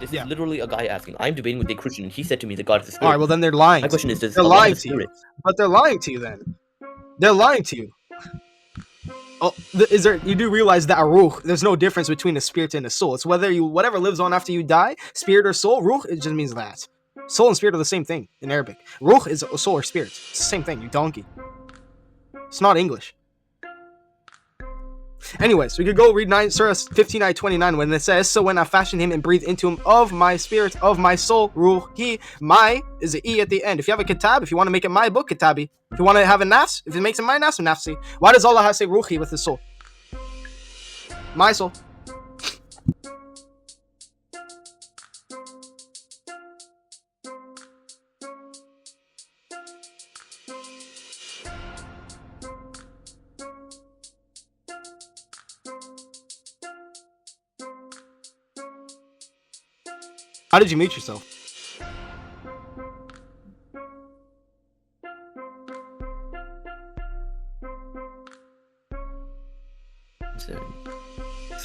This Yeah. is literally a guy asking. I'm debating with a Christian, and he said to me that God is a spirit. All right, well then they're lying. My question is, does They're Allah have lying a to you. spirit? But they're lying to you then. They're lying to you. Oh, is there? You do realize that a ruh, there's no difference between a spirit and a soul. It's whatever lives on after you die, spirit or soul. Ruh, it just means that. Soul and spirit are the same thing in Arabic. Ruh is a soul or spirit. It's the same thing. You donkey. It's not English. Anyways, we could go read Surah 15 ayah 29 when it says, so when I fashioned him and breathed into him of my spirit, of my soul, ruh, he, my is an E at the end. If you have a kitab, if you want to make it my book, kitabi. If you want to have a nafs, if it makes it my nafs, nafsi. Why does Allah have to say ruhi with his soul? My soul. How did you mute yourself?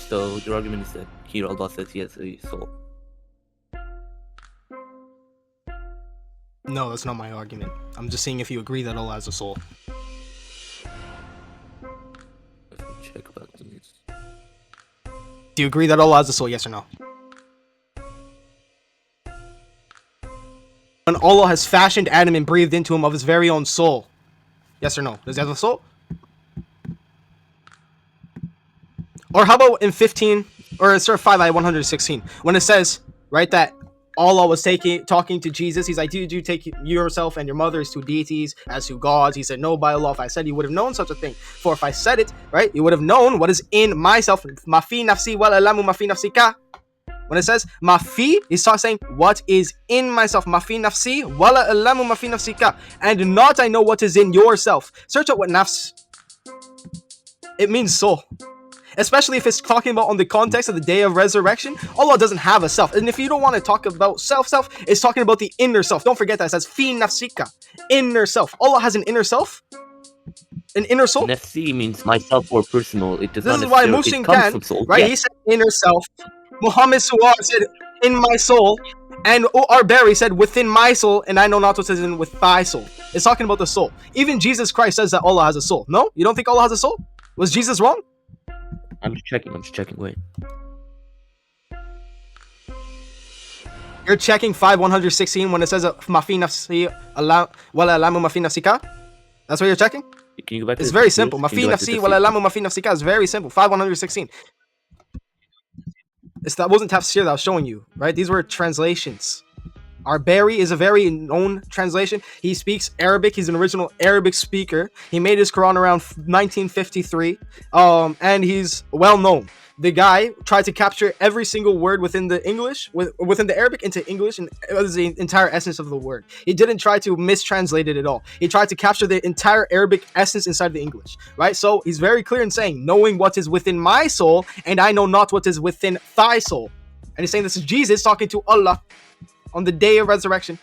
So your argument is that here Allah says he has a soul. No, that's not my argument. I'm just seeing if you agree that Allah has a soul. Let me check about this. Do you agree that Allah has a soul? Yes or no? When Allah has fashioned Adam and breathed into him of his very own soul. Yes or no? Does he have a soul? Or how about in 15 or Surah 5 ayah 116 when it says, right, that Allah was talking to Jesus. He's like, did you take yourself and your mother as two deities, as two gods? He said, no, by Allah, if I said, you would have known such a thing. For if I said it, right, you would have known what is in myself. Ma fi nafsi wala alamu ma fi nafsika. When it says mafi, he's saying what is in myself. Mafi nafsi wala alamu mafi nafsika, and not I know what is in yourself. Search out what nafs. It means soul. Especially if it's talking about on the context of the day of resurrection. Allah doesn't have a self. And if you don't want to talk about self, it's talking about the inner self. Don't forget that. It says fi nafsika, inner self. Allah has an inner self, an inner soul. Nafsi means myself or personal. It does This not is why necessarily. Muslim It comes can, from soul. right? Yes. He said inner self. Muhammad Suwar said in my soul, and Arbari said within my soul, and I know not what is in with thy soul. It's talking about the soul. Even Jesus Christ says that Allah has a soul. No, you don't think Allah has a soul? Was Jesus wrong? I'm just checking. Wait. You're checking 5:116 when it says mafi nafsi wala alamu mafi nafsika. That's what you're checking. Can you go back to It's the very tafsir? simple. Can you Mafi go back to nafsi the wala tafsir? alamu mafi nafsika is very simple. 5:116. That wasn't tafsir that I was showing you, right? These were translations. Arbari is a very known translation. He speaks Arabic. He's an original Arabic speaker. He made his Quran around 1953, and he's well known. The guy tried to capture every single word within the English, within the Arabic into English, and it was the entire essence of the word. He didn't try to mistranslate it at all. He tried to capture the entire Arabic essence inside the English, right? So he's very clear in saying, knowing what is within my soul, and I know not what is within thy soul. And he's saying this is Jesus talking to Allah on the day of resurrection.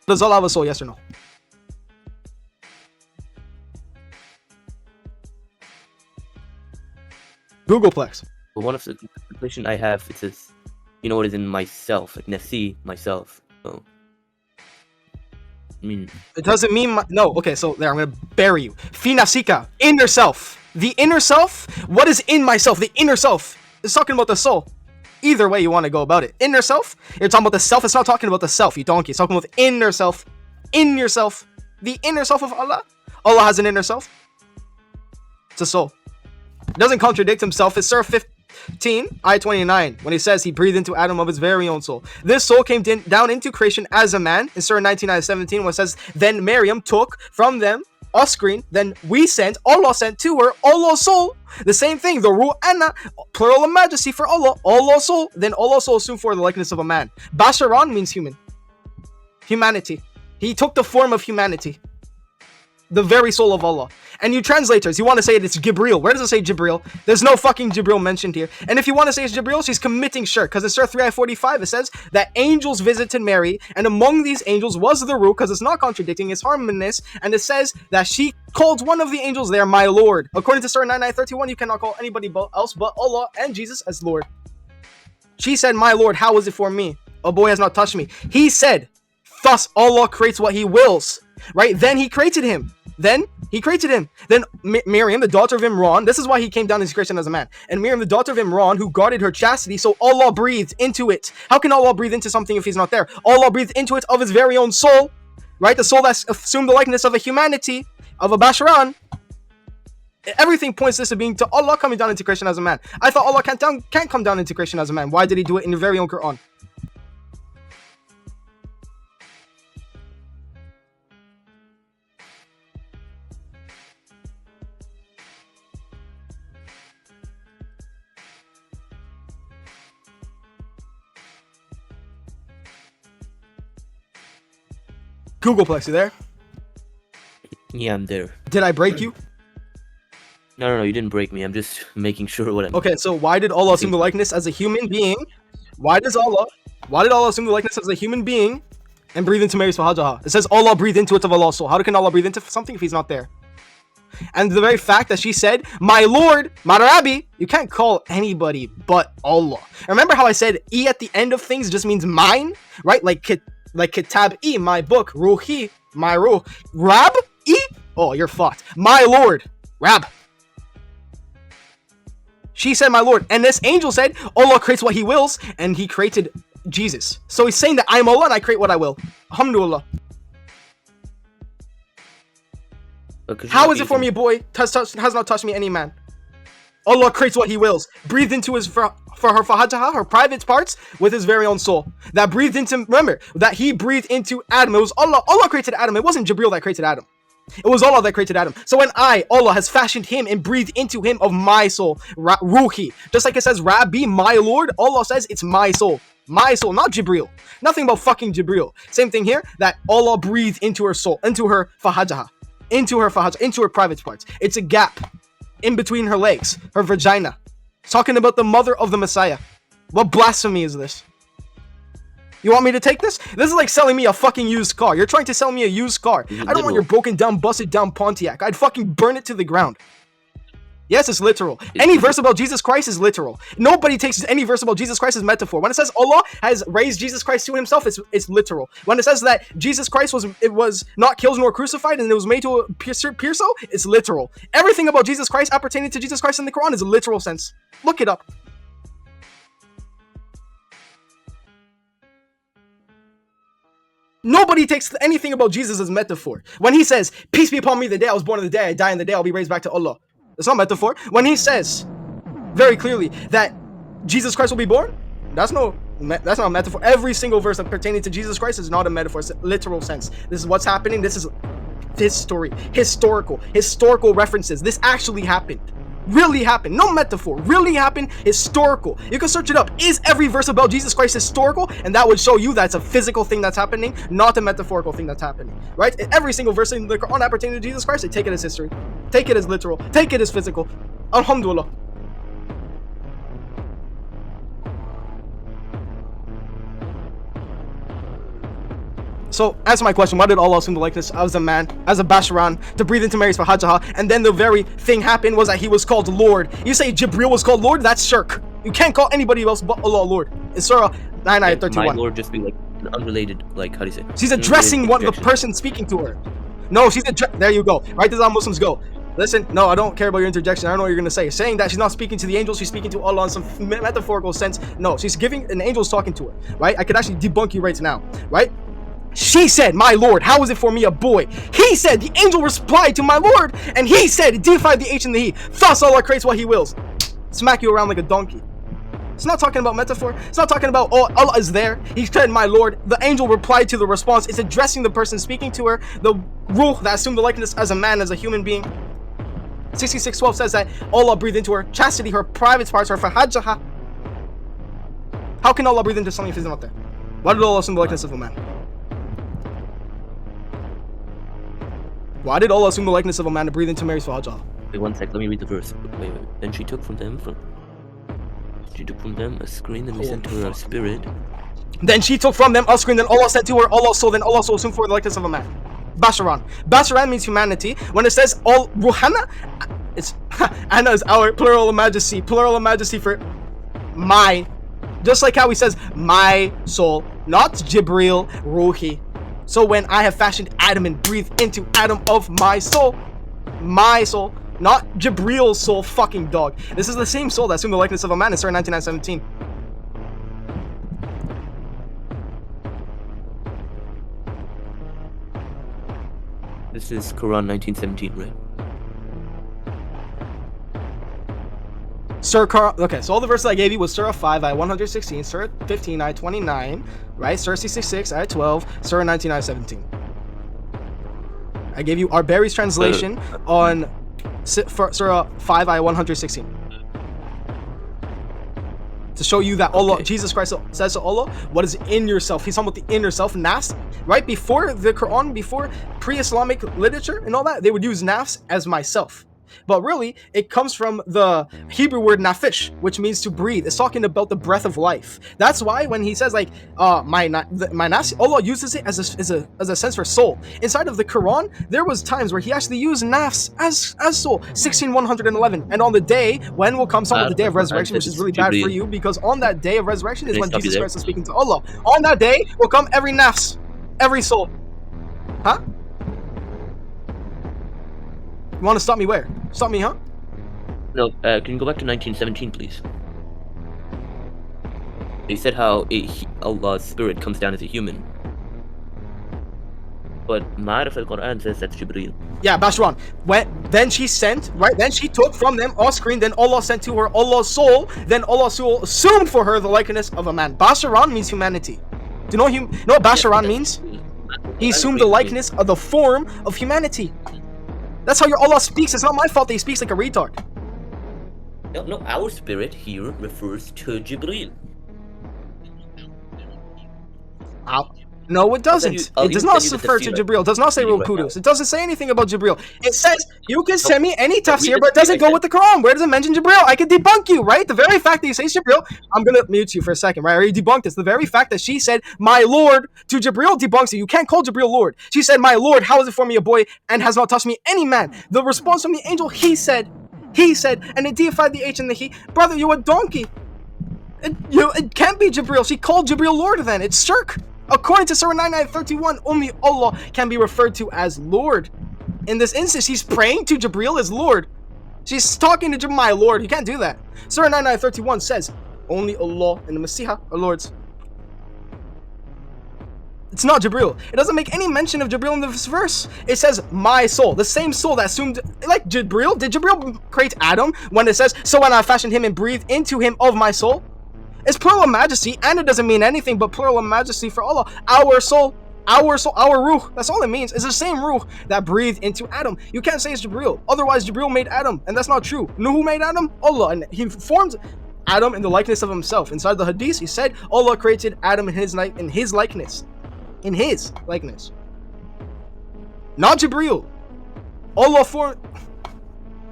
Does Allah have a soul? Yes or no? Googleplex. One of the translation I have, it says, you know what is in myself, like nafsi, myself. So, I mean, It doesn't mean no. Okay, so there, I'm gonna bury you. Fi nafsika, inner self. The inner self. What is in myself? The inner self. It's talking about the soul. Either way you want to go about it. Inner self. You're talking about the self. It's not talking about the self. You donkey. It's talking about inner self. In yourself. The inner self of Allah. Allah has an inner self. It's a soul. It doesn't contradict himself. It's Surah 15, ayah 29, when he says he breathed into Adam of his very own soul. This soul came down into creation as a man. In Surah 19, ayah 17, when it says, then Maryam took from them offspring, then we sent, Allah sent to her, Allah's soul. The same thing, the Ruh Anna, plural of majesty for Allah, Allah's soul. Then Allah's soul assumed for the likeness of a man. Basharan means human. Humanity. He took the form of humanity. the very soul of Allah. And you translators, you want to say it's Jibril. Where does it say Jibril? There's no fucking Jibril mentioned here. And if you want to say it's Jibril, she's committing shirk. Because in Surah 3:45, it says that angels visited Mary, and among these angels was the Ruh, because it's not contradicting, it's harmonious. And it says that she called one of the angels there my Lord. According to Surah 9:31, you cannot call anybody else but Allah and Jesus as Lord. She said, my Lord, how is it for me? A boy has not touched me. He said, thus Allah creates what he wills. Right? Then he created him. Then Miriam, the daughter of Imran, this is why he came down into creation as a man. And Miriam, the daughter of Imran, who guarded her chastity, so Allah breathed into it. How can Allah breathe into something if he's not there? Allah breathed into it of his very own soul. Right? The soul that's assumed the likeness of a humanity, of a Basharan. Everything points this to being to Allah coming down into creation as a man. I thought Allah can't come down into creation as a man. Why did he do it in the very own Quran? Googleplex, you there? Yeah, I'm there. Did I break you? No, you didn't break me. I'm just making sure what I'm... Okay, so why did Allah assume the likeness as a human being? Why did Allah assume the likeness as a human being and breathe into Mary's Fahajaha? It says Allah breathed into it of Allah's soul. How can Allah breathe into something if he's not there? And the very fact that she said, my Lord, my Rabbi, you can't call anybody but Allah. Remember how I said E at the end of things just means mine? Right? Like Kitab-E, my book. Ruhi, my Ruh. Rab-E? Oh, you're fucked. My Lord, Rab. She said, my Lord. And this angel said, Allah creates what he wills, and he created Jesus. So he's saying that I'm Allah and I create what I will. Alhamdulillah. How is it for me, boy? Has not touched me any man. Allah creates what he wills. Breathed into his for her fahajaha, her private parts, with his very own soul. That breathed into, remember, that he breathed into Adam. It was Allah. Allah created Adam. It wasn't Jibril that created Adam. It was Allah that created Adam. So when Allah has fashioned him and breathed into him of my soul, Ruhi. Just like it says, Rabbi, my Lord, Allah says it's my soul. My soul, not Jibril. Nothing about fucking Jibril. Same thing here, that Allah breathed into her soul, into her fahajaha, into her private parts. It's a gap in between her legs, her vagina. Talking about the mother of the Messiah. What blasphemy is this? You want me to take this? This is like selling me a fucking used car. You're trying to sell me a used car. I don't want your broken down, busted down Pontiac. I'd fucking burn it to the ground. Yes, it's literal. Any verse about Jesus Christ is literal. Nobody takes any verse about Jesus Christ as metaphor. When it says Allah has raised Jesus Christ to himself, it's literal. When it says that Jesus Christ was not killed nor crucified and it was made to appear so, it's literal. Everything about Jesus Christ appertaining to Jesus Christ in the Quran is a literal sense. Look it up. Nobody takes anything about Jesus as metaphor. When he says, peace be upon me, the day I was born, and the day I die, and the day I'll be raised back to Allah. It's not metaphor. When he says very clearly that Jesus Christ will be born, that's not a metaphor. Every single verse that pertaining to Jesus Christ is not a metaphor. It's a literal sense. This is what's happening. This is history, historical references. This actually happened. Really happened. No metaphor. Really happened. Historical. You can search it up. Is every verse about Jesus Christ historical? And that would show you that's a physical thing that's happening, not a metaphorical thing that's happening. Right? Every single verse in the Quran appertaining to Jesus Christ, take it as history. Take it as literal. Take it as physical. Alhamdulillah. So, answer my question, why did Allah assume the likeness as a man, as a Basharan, to breathe into Mary's Fahajaha, and then the very thing happened was that he was called Lord? You say Jibril was called Lord? That's shirk. You can't call anybody else but Allah Lord. It's Surah 9 ayat 31. My Lord just be like an unrelated, like, how do you say? She's addressing the person speaking to her. No, there you go. Right, this is how Muslims go. Listen, no, I don't care about your interjection. I don't know what you're going to say. Saying that she's not speaking to the angels, she's speaking to Allah in some metaphorical sense. No, she's giving, an angel's talking to her. Right? I could actually debunk you right now. Right? She said, my Lord, how is it for me a boy? He said, the angel replied to my Lord, and he said, deified the H and the he. Thus Allah creates what he wills. Smack you around like a donkey. It's not talking about metaphor. It's not talking about, oh, Allah is there. He said, my Lord. The angel replied to the response. It's addressing the person speaking to her. The Ruh that assumed the likeness as a man, as a human being. 66:12 says that Allah breathed into her chastity, her private parts, her fahajaha. How can Allah breathe into something if he's not there? Why did Allah assume the likeness of a man? Why did Allah assume the likeness of a man to breathe into Mary's vagina? Wait, one sec. Let me read the verse. Wait. Then she took from them a screen, and we sent to her a spirit. Then she took from them a screen, then Allah said to her, Allah soul, then Allah soul assumed for the likeness of a man. Basharan. Basharan means humanity. When it says all Ruhana, it's Anna is our plural of majesty for my. Just like how he says my soul, not Jibril, Ruhi. So when I have fashioned Adam and breathed into Adam of my soul, not Jibril's soul, fucking dog. This is the same soul that assumed the likeness of a man in Surah 99:17. This is Quran 19:17, right? Okay, so all the verses I gave you was Surah 5, ayah 116, Surah 15, ayah 29, right? Surah 66, ayah 12, Surah 99, ayah 17. I gave you Arbari's translation on Surah 5, ayah 116. To show you that Allah, Jesus Christ says to Allah, what is in yourself. He's talking about the inner self, nafs. Right before the Quran, before pre-Islamic literature and all that, they would use nafs as myself. But really, it comes from the Hebrew word nafish, which means to breathe. It's talking about the breath of life. That's why when he says like, my nafs, Allah uses it as a sense for soul. Inside of the Quran, there was times where he actually used nafs as soul. 16:111. And on the day when will come the day of resurrection, which is really bad for you, because on that day of resurrection is when Jesus Christ is speaking to Allah. On that day will come every nafs, every soul. Huh? You want to stop me where? Stop me, huh? No, can you go back to 1917, please? They said how Allah's spirit comes down as a human. But Ma'arif al-Quran says that's Jibreel. Yeah, Bashran. Then she sent, right? Then she took from them a screen, then Allah sent to her Allah's soul, then Allah's soul assumed for her the likeness of a man. Basharan means humanity. Do you know what Basharan means? He assumed the likeness of the form of humanity. That's how your Allah speaks. It's not my fault that he speaks like a retard. No, our spirit here refers to Jibreel. No, it doesn't. It does not refer to Jibreel. It does not say Ruh Qudus. It doesn't say anything about Jibreel. It says you can send me any tafsir, but it doesn't go with the Quran. Where does it mention Jibreel? I can debunk you, right? The very fact that you say Jibreel, I'm gonna mute you for a second, right? I already debunked this. The very fact that she said my Lord to Jibreel debunks you. You can't call Jibreel Lord. She said, my Lord, how is it for me a boy and has not touched me any man? The response from the angel, he said, and it deified the H and the he. Brother, you a donkey. It can't be Jibreel. She called Jibreel Lord then. It's shirk. According to Surah 99:31, only Allah can be referred to as Lord. In this instance, she's praying to Jibreel as Lord. She's talking to my Lord. You can't do that. Surah 99:31 says, only Allah and the Messiah are Lords. It's not Jibreel. It doesn't make any mention of Jibreel in this verse. It says, my soul. The same soul that assumed, like Jibreel. Did Jibreel create Adam when it says, so when I fashioned him and breathed into him of my soul? It's plural of majesty, and it doesn't mean anything but plural of majesty for Allah. Our soul, our ruh. That's all it means. It's the same ruh that breathed into Adam. You can't say it's Jibreel. Otherwise, Jibreel made Adam, and that's not true. You know who made Adam? Allah. And he formed Adam in the likeness of himself. Inside the hadith, he said Allah created Adam in his likeness. In his likeness. Not Jibreel. Allah formed...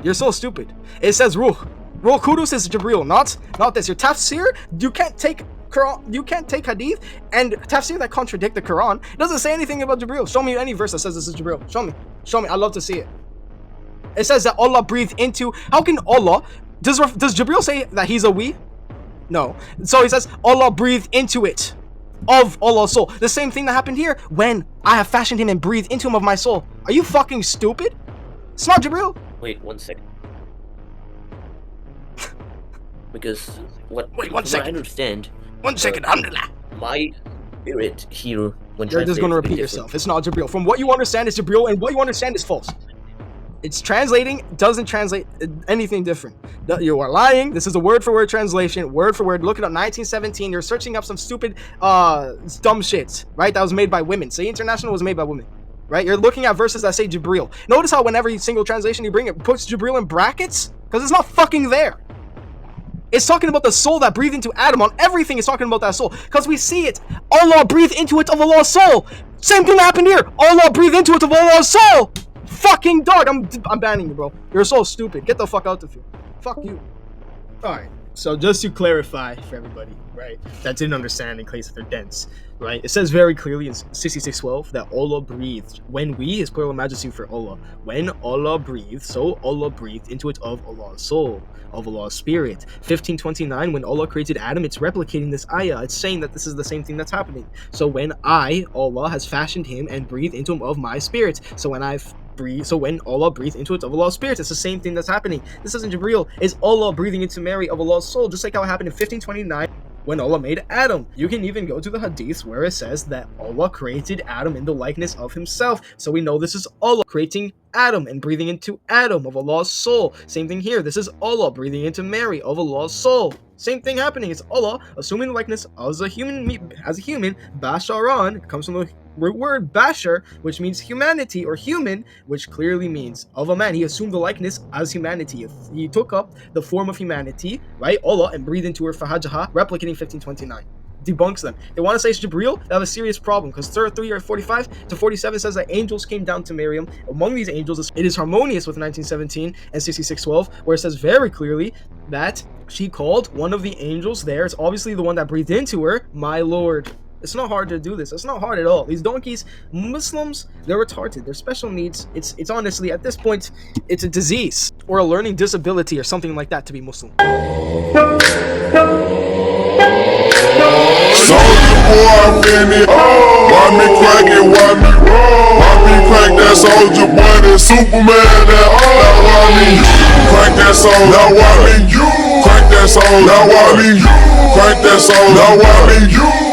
You're so stupid. It says ruh. Ruh Qudus is Jibreel, not this. Your tafsir, you can't take Quran, you can't take hadith and tafsir that contradict the Quran. It doesn't say anything about Jibreel. Show me any verse that says this is Jibreel. Show me. I'd love to see it. It says that Allah breathed into. How can Allah? Does Jibreel say that he's a we? No. So he says Allah breathed into it of Allah's soul. The same thing that happened here when I have fashioned him and breathed into him of my soul. Are you fucking stupid? It's not Jibreel. Wait 1 second. Because what I understand. 1 second, alhamdulillah. My spirit here, when you're just going to repeat yourself. It's not Jibreel. From what you understand is Jibreel, and what you understand is false. It's translating, doesn't translate anything different. You are lying. This is a word for word translation, word for word. Look it up. 1917. You're searching up some stupid, dumb shit, right? That was made by women. Say International was made by women, right? You're looking at verses that say Jibreel. Notice how whenever single translation you bring it puts Jibreel in brackets because it's not fucking there. It's talking about the soul that breathed into Adam. On everything, it's talking about that soul. Because we see it. Allah breathed into it of Allah's soul. Same thing that happened here. Allah breathed into it of Allah's soul. fucking dog. I'm banning you, bro. You're so stupid. Get the fuck out the field. Fuck you. All right. So just to clarify for everybody, right, that didn't understand in case they're dense, right? It says very clearly in 66:12 that Allah breathed. When we is plural majesty for Allah. When Allah breathed, so Allah breathed into it of Allah's soul, of Allah's spirit. 1529, when Allah created Adam, it's replicating this ayah. It's saying that this is the same thing that's happening. So when Allah has fashioned him and breathed into him of my spirit. So when when Allah breathed into it of Allah's spirit, it's the same thing that's happening. This isn't Jibreel, it's Allah breathing into Mary of Allah's soul, just like how it happened in 1529 when Allah made Adam. You can even go to the hadith where it says that Allah created Adam in the likeness of himself. So we know this is Allah creating Adam and breathing into Adam of Allah's soul. Same thing here. This is Allah breathing into Mary of Allah's soul. Same thing happening. It's Allah assuming the likeness as a human. Basharan comes from the root word bashar, which means humanity or human, which clearly means of a man. He assumed the likeness as humanity. He took up the form of humanity, right? Allah, and breathed into her fahajaha, replicating 1529. Debunks them. They want to say it's Jibreel. They have a serious problem because Surah 3 or 45 to 47 says that angels came down to Maryam. Among these angels, it is harmonious with 1917 and 66:12, where it says very clearly that she called one of the angels there. It's obviously the one that breathed into her, my Lord. It's not hard to do this. It's not hard at all. These donkeys, Muslims, they're retarded. They're special needs. It's honestly, at this point, it's a disease or a learning disability or something like that to be Muslim. Soldier boy, I'm in it. Why me crack it? Why me roll? Why me crack that soldier boy? That Superman, that now why me crack that soul? Now why me you crack that soul? Now why me you crack that soul? Now why me you